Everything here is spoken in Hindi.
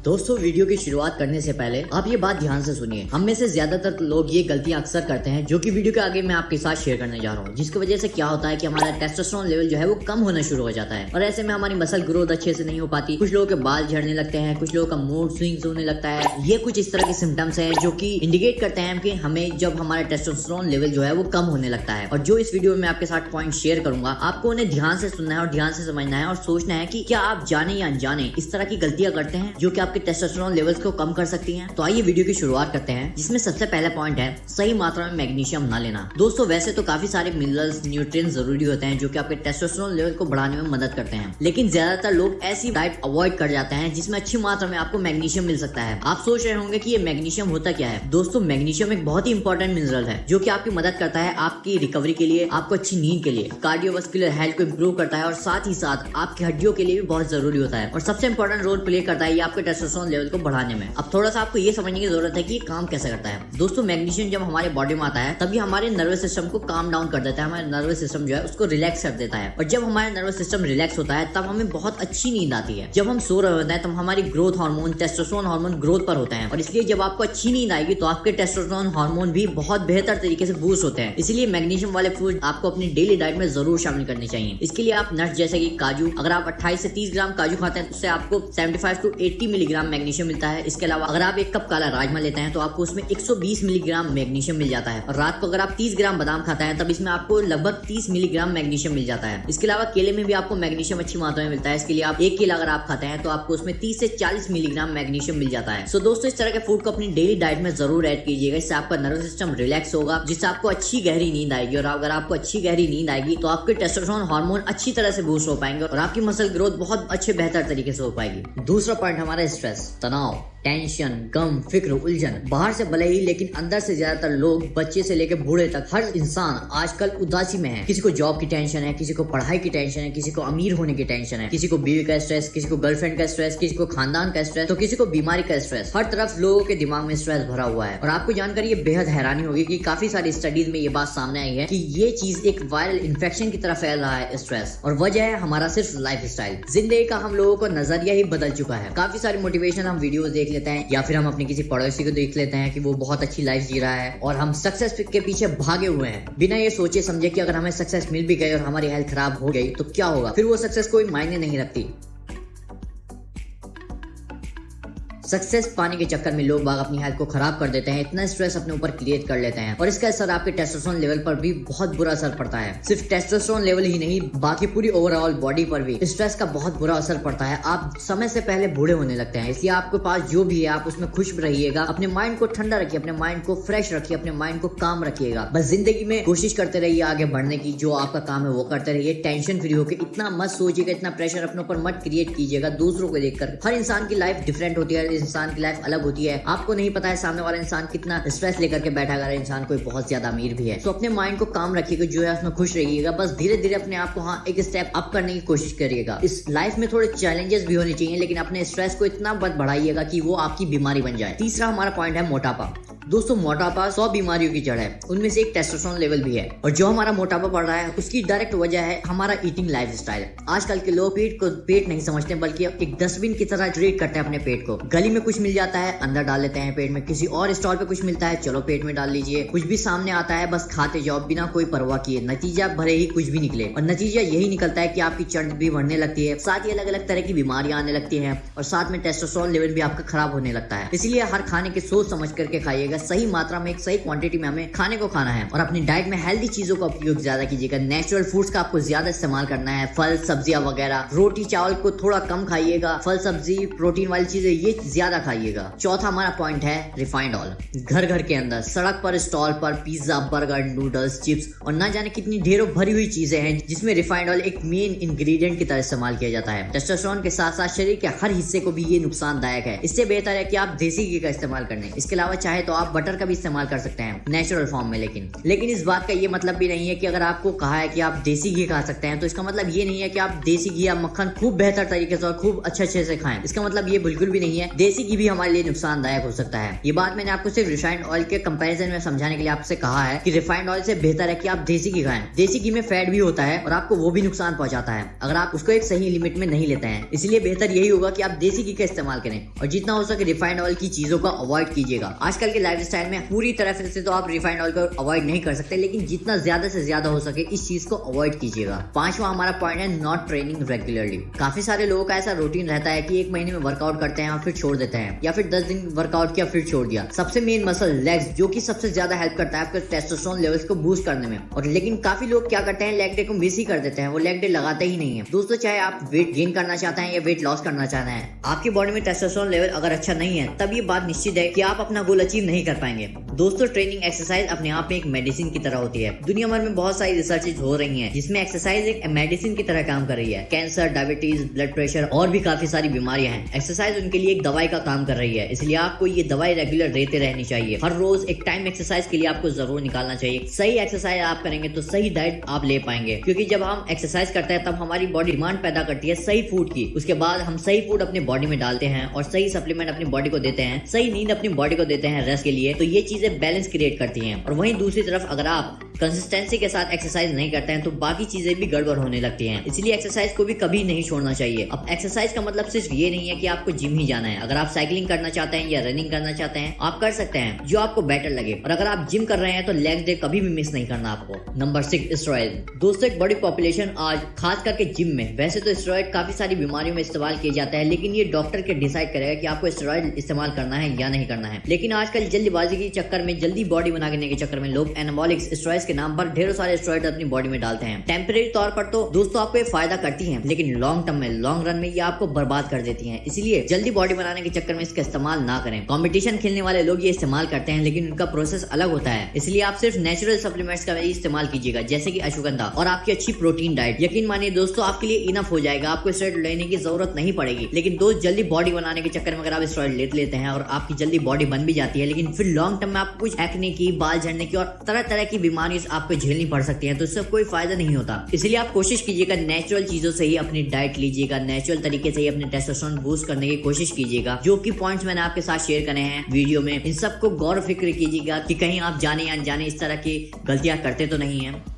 दोस्तों वीडियो की शुरुआत करने से पहले आप ये बात ध्यान से सुनिए। हम में से ज्यादातर लोग ये गलतियां अक्सर करते हैं जो कि वीडियो के आगे मैं आपके साथ शेयर करने जा रहा हूँ, जिसकी वजह से क्या होता है कि हमारा टेस्टोस्टेरोन लेवल जो है वो कम होना शुरू हो जाता है और ऐसे में हमारी मसल ग्रोथ अच्छे से नहीं हो पाती। कुछ लोगों के बाल झड़ने लगते हैं, कुछ लोगों का मूड स्विंग्स होने लगता है। ये कुछ इस तरह के सिम्टम्स हैं जो कि इंडिकेट करते हैं कि हमें जब हमारा टेस्टोस्टेरोन लेवल जो है वो कम होने लगता है। और जो इस वीडियो में आपके साथ पॉइंट शेयर करूंगा, आपको उन्हें ध्यान से सुनना है और ध्यान से समझना है और सोचना है कि क्या आप जाने या अनजाने इस तरह की गलतियां करते हैं जो कि आपके टेस्टोस्टेरोन लेवल्स को कम कर सकती हैं। तो आइए वीडियो की शुरुआत करते हैं, जिसमें सबसे पहला पॉइंट है सही मात्रा में मैग्नीशियम ना लेना। दोस्तों वैसे तो काफी सारे मिनरल्स न्यूट्रिएंट्स जरूरी होते हैं जो कि आपके टेस्टोस्टेरोन लेवल को बढ़ाने में मदद करते हैं, लेकिन ज्यादातर लोग ऐसी डाइट अवॉइड कर जाते हैं जिसमें अच्छी मात्रा में आपको मैग्नीशियम मिल सकता है। आप सोच रहे होंगे कि ये मैग्नीशियम होता क्या है। दोस्तों मैग्नीशियम एक बहुत ही इंपॉर्टेंट मिनरल है जो कि आपकी मदद करता है आपकी रिकवरी के लिए, आपको अच्छी नींद के लिए, कार्डियोवास्कुलर हेल्थ को इंप्रूव करता है और साथ ही साथ आपकी हड्डियों के लिए भी बहुत जरूरी होता है और सबसे इंपॉर्टेंट रोल प्ले करता है ये आपके टेस्टोस्टेरोन लेवल को बढ़ाने में। अब थोड़ा सा आपको ये समझने की जरूरत है कि ये काम कैसे करता है। दोस्तों मैग्नीशियम जब हमारे बॉडी में आता है तभी हमारे नर्वस सिस्टम को काम डाउन कर देता है, हमारे नर्वस सिस्टम जो है उसको रिलैक्स कर देता है। और जब हमारा नर्वस सिस्टम रिलैक्स होता है तब हमें बहुत अच्छी नींद आती है। जब हम सो रहे होते हैं तब हमारी growth hormone testosterone hormone growth पर होते हैं और इसलिए जब आपको अच्छी नींद आएगी तो आपके टेस्टोस्टेरोन हार्मोन भी बहुत बेहतर तरीके से बूस्ट होते हैं। इसलिए मैग्नीशियम वाले फूड आपको अपनी डेली डाइट में जरूर शामिल करने चाहिए। इसके लिए आप नट्स जैसे कि काजू, अगर आप 28 से 30 ग्राम काजू खाते हैं तो उससे आपको 75 to 80 मिलीग्राम मैग्नीशियम मिलता है। इसके अलावा अगर आप एक कप काला राजमा लेते हैं तो आपको उसमें 120 मिलीग्राम मैग्नीशियम मिल जाता है और रात को अगर आप 30 ग्राम बादाम खाते हैं तब इसमें आपको लगभग 30 मिलीग्राम मैग्नीशियम मिल जाता है। इसके अलावा केले में भी आपको मैग्नीशियम अच्छी मात्रा में मिलता है। इसके लिए आप एक केला अगर आप खाते हैं तो आपको उसमें 30 से 40 मिलीग्राम मैग्नीशियम मिल जाता है। सो दोस्तों इस तरह के फूड को अपनी डेली डाइट में जरूर ऐड कीजिएगा, इससे आपका नर्वस सिस्टम रिलैक्स होगा, जिससे आपको अच्छी गहरी नींद आएगी। और अगर आपको अच्छी गहरी नींद आएगी तो आपके टेस्टोस्टेरोन हार्मोन अच्छी तरह से बूस्ट हो पाएंगे और आपकी मसल ग्रोथ बहुत अच्छे बेहतर तरीके से हो पाएगी। दूसरा पॉइंट हमारा स्ट्रेस, तनाव, टेंशन, गम, फिक्र, उलझन। बाहर से भले ही लेकिन अंदर से ज्यादातर लोग, बच्चे से लेकर बूढ़े तक, हर इंसान आजकल उदासी में है। किसी को जॉब की टेंशन है, किसी को पढ़ाई की टेंशन है, किसी को अमीर होने की टेंशन है, किसी को बीवी का स्ट्रेस, किसी को गर्लफ्रेंड का स्ट्रेस, किसी को खानदान का स्ट्रेस, तो किसी को बीमारी का स्ट्रेस। हर तरफ लोगों के दिमाग में स्ट्रेस भरा हुआ है और आपको जानकर ये बेहद हैरानी होगी कि काफी सारी स्टडीज में ये बात सामने आई है कि ये चीज एक वायरल इन्फेक्शन की तरह फैल रहा है स्ट्रेस, और वजह है हमारा सिर्फ लाइफ स्टाइल। जिंदगी का हम लोगों को नजरिया ही बदल चुका है। काफी सारी मोटिवेशन हम वीडियोस देख लेते हैं या फिर हम अपने किसी पड़ोसी को देख लेते हैं कि वो बहुत अच्छी लाइफ जी रहा है और हम सक्सेस के पीछे भागे हुए हैं बिना ये सोचे समझे कि अगर हमें सक्सेस मिल भी गई और हमारी हेल्थ खराब हो गई तो क्या होगा। फिर वो सक्सेस कोई मायने नहीं रखती। सक्सेस पाने के चक्कर में लोग बाग अपनी हेल्थ को खराब कर देते हैं, इतना स्ट्रेस अपने ऊपर क्रिएट कर लेते हैं और इसका असर आपके टेस्टोस्टेरोन लेवल पर भी बहुत बुरा असर पड़ता है। सिर्फ टेस्टोस्टेरोन लेवल ही नहीं, बाकी पूरी ओवरऑल बॉडी पर भी स्ट्रेस का बहुत बुरा असर पड़ता है। आप समय से पहले बूढ़े होने लगते हैं। इसलिए आपके पास जो भी है आप उसमें खुश रहिएगा, अपने माइंड को ठंडा रखिए, अपने माइंड को फ्रेश रखिए, अपने माइंड को काम रखिएगा। बस जिंदगी में कोशिश करते रहिए आगे बढ़ने की, जो आपका काम है वो करते रहिए। टेंशन फ्री होकर इतना मत सोचिएगा, इतना प्रेशर अपने ऊपर मत क्रिएट कीजिएगा दूसरों को देखकर। हर इंसान की लाइफ डिफरेंट होती है, इंसान की लाइफ अलग होती है। आपको नहीं पता है सामने वाला इंसान कितना स्ट्रेस लेकर के बैठा है, इंसान कोई बहुत ज्यादा अमीर भी है। तो अपने माइंड को काम रखिएगा, जो है उसमें खुश रहिएगा। बस धीरे धीरे अपने आप को एक स्टेप अप करने की कोशिश करिएगा। इस लाइफ में थोड़े चैलेंजेस भी होने चाहिए, लेकिन अपने स्ट्रेस को इतना मत बढ़ाइएगा कि वो आपकी बीमारी बन जाए। तीसरा हमारा पॉइंट है मोटापा। दोस्तों मोटापा 100 बीमारियों की जड़ है, उनमें से एक टेस्टोस्टेरोन लेवल भी है और जो हमारा मोटापा बढ़ रहा है उसकी डायरेक्ट वजह है हमारा ईटिंग लाइफस्टाइल। आजकल के लोग पेट को पेट नहीं समझते बल्कि एक डस्टबिन की तरह ट्रीट करते हैं अपने पेट को। गली में कुछ मिल जाता है अंदर डाल लेते हैं पेट में, किसी और स्टॉल पे कुछ मिलता है चलो पेट में डाल लीजिए, कुछ भी सामने आता है बस खाते जाओ बिना कोई परवाह किए। नतीजा भले ही कुछ भी निकले और नतीजा यही निकलता है कि आपकी चर्बी बढ़ने लगती है, साथ ही अलग अलग तरह की बीमारियां आने लगती हैं और साथ में टेस्टोस्टेरोन लेवल भी आपका खराब होने लगता है। इसलिए हर खाने के सोच समझ करके खाइएगा, सही मात्रा में सही क्वांटिटी में हमें खाने को खाना है और अपनी डाइट में हेल्दी चीजों का उपयोग ज्यादा कीजिएगा। नेचुरल फूड्स का आपको ज्यादा इस्तेमाल करना है, फल सब्जियां वगैरह। रोटी चावल को थोड़ा कम खाइएगा, फल सब्जी प्रोटीन वाली चीजें ये ज्यादा खाइएगा। चौथा हमारा पॉइंट है रिफाइंड ऑयल। घर घर के अंदर सड़क पर स्टॉल पर पिज्जा, बर्गर, नूडल्स, चिप्स और ना जाने कितनी ढेरों भरी हुई चीजें हैं जिसमें रिफाइंड ऑयल एक मेन इंग्रेडिएंट की तरह इस्तेमाल किया जाता है। टेस्टोस्टेरोन के साथ साथ शरीर के हर हिस्से को भी ये नुकसानदायक है। इससे बेहतर है कि आप देसी घी का इस्तेमाल करें। इसके अलावा चाहे तो आप आप बटर का भी इस्तेमाल कर सकते हैं नेचुरल फॉर्म में। लेकिन इस बात का ये मतलब भी नहीं है कि अगर आपको कहा है कि आप देसी घी खा सकते हैं तो इसका मतलब ये नहीं है कि आप देसी घी या मक्खन खूब बेहतर तरीके से और खूब अच्छे से खाएं। इसका मतलब ये बिल्कुल भी नहीं है। देसी घी भी हमारे लिए नुकसानदायक हो सकता है। ये बात मैंने आपको सिर्फ रिफाइंड ऑयल के कंपैरिजन में समझाने के लिए आपसे कहा है कि रिफाइंड ऑयल से बेहतर है कि आप देसी घी खाएं। देसी घी में फैट भी होता है और आपको वो भी नुकसान पहुंचाता है अगर आप उसको एक सही लिमिट में नहीं लेते हैं। इसलिए बेहतर यही होगा कि आप देसी घी का इस्तेमाल करें और जितना हो सके रिफाइंड ऑयल की चीजों को अवॉइड कीजिएगा। आजकल के लाइफस्टाइल में पूरी तरह से तो आप रिफाइंड ऑयल को अवॉइड नहीं कर सकते, लेकिन जितना ज्यादा से ज्यादा हो सके इस चीज को अवॉइड कीजिएगा। पांचवा हमारा पॉइंट है नॉट ट्रेनिंग रेगुलरली। काफी सारे लोगों का ऐसा रूटीन रहता है कि एक महीने में वर्कआउट करते हैं और फिर छोड़ देते हैं, या फिर 10 दिन वर्कआउट किया फिर छोड़ दिया। सबसे मेन मसल लेग्स, जो कि सबसे ज्यादा हेल्प करता है आपके टेस्टोस्टेरोन लेवल्स को बूस्ट करने में। और लेकिन काफी लोग क्या करते हैं, लेग डे को मिस ही कर देते हैं, वो लेग डे लगाते ही नहीं है। दोस्तों, चाहे आप वेट गेन करना चाहते हैं या वेट लॉस करना चाहते हैं, आपकी बॉडी में टेस्टोस्टेरोन लेवल अगर अच्छा नहीं है तब ये बात निश्चित है कि आप अपना गोल अचीव नहीं कर पाएंगे। दोस्तों, ट्रेनिंग एक्सरसाइज अपने आप में एक मेडिसिन की तरह होती है। दुनिया भर में बहुत सारी रिसर्चेज हो रही हैं जिसमें एक्सरसाइज एक मेडिसिन की तरह काम कर रही है। कैंसर, डायबिटीज, ब्लड प्रेशर और भी काफी सारी बीमारियां हैं। एक्सरसाइज उनके लिए एक दवाई का काम कर रही है, इसलिए आपको ये दवाई रेगुलर देते रहनी चाहिए। हर रोज एक टाइम एक्सरसाइज के लिए आपको जरूर निकालना चाहिए। सही एक्सरसाइज आप करेंगे तो सही डाइट आप ले पाएंगे, क्योंकि जब हम एक्सरसाइज करते हैं तब हमारी बॉडी डिमांड पैदा करती है सही फूड की। उसके बाद हम सही फूड अपने बॉडी में डालते हैं और सही सप्लीमेंट अपनी बॉडी को देते हैं, सही नींद अपनी बॉडी को देते हैं रेस्ट के लिए। तो ये चीजें बैलेंस क्रिएट करती हैं। और वहीं दूसरी तरफ अगर आप कंसिस्टेंसी के साथ एक्सरसाइज नहीं करते हैं तो बाकी चीजें भी गड़बड़ होने लगती हैं। इसलिए एक्सरसाइज को भी कभी नहीं छोड़ना चाहिए। अब एक्सरसाइज का मतलब सिर्फ ये नहीं है कि आपको जिम ही जाना है। अगर आप साइकिलिंग करना चाहते हैं या रनिंग करना चाहते हैं, आप कर सकते हैं जो आपको बेटर लगे। और अगर आप जिम कर रहे हैं तो लेग डे कभी भी मिस नहीं करना आपको। Number 6, steroid. दोस्तों, एक बड़ी पॉपुलेशन आज खास करके जिम में, वैसे तो स्टेरॉइड काफी सारी बीमारियों में इस्तेमाल किए जाता है, लेकिन ये डॉक्टर के डिसाइड करेगा कि आपको स्टेरॉइड इस्तेमाल करना है या नहीं करना है। लेकिन आजकल जल्दीबाजी के चक्कर में, जल्दी बॉडी बनाने के चक्कर में लोग एनाबॉलिक्स स्टेरॉइड्स के नाम पर ढेरों सारे स्टेरॉइड अपनी बॉडी में डालते हैं। टेम्परेरी तौर पर तो दोस्तों आपको ये फायदा करती हैं, लेकिन लॉन्ग टर्म में, लॉन्ग रन में ये आपको बर्बाद कर देती हैं। इसलिए जल्दी बॉडी बनाने के चक्कर में इसका इस्तेमाल ना करें। कंपटीशन खेलने वाले लोग ये इस्तेमाल करते हैं, लेकिन उनका प्रोसेस अलग होता है। इसलिए आप सिर्फ नेचुरल सप्लीमेंट्स का इस्तेमाल कीजिएगा, जैसे कि अश्वगंधा और आपकी अच्छी प्रोटीन डाइट। यकीन मानिए दोस्तों, आपके लिए इनफ हो जाएगा, आपको स्टेरॉइड लेने की जरूरत नहीं पड़ेगी। लेकिन दोस्त, जल्दी बॉडी बनाने के चक्कर में अगर आप स्टेरॉइड लेते हैं और आपकी जल्दी बॉडी बन भी जाती है, लेकिन फिर लॉन्ग टर्म में आपको कुछ एक्ने की, बाल झड़ने की और तरह तरह की बीमारी आपको झेलनी पड़ सकती है, तो इससे कोई फायदा नहीं होता। इसलिए आप कोशिश कीजिएगा नेचुरल चीजों से ही अपनी डाइट लीजिएगा, नेचुरल तरीके से ही अपने टेस्टोस्टेरोन बूस्ट करने की कोशिश कीजिएगा। जो कि पॉइंट्स मैंने आपके साथ शेयर करे हैं वीडियो में, इन सबको गौर फिक्र कीजिएगा कि कहीं आप जाने या अनजाने इस तरह की गलतियां करते तो नहीं है।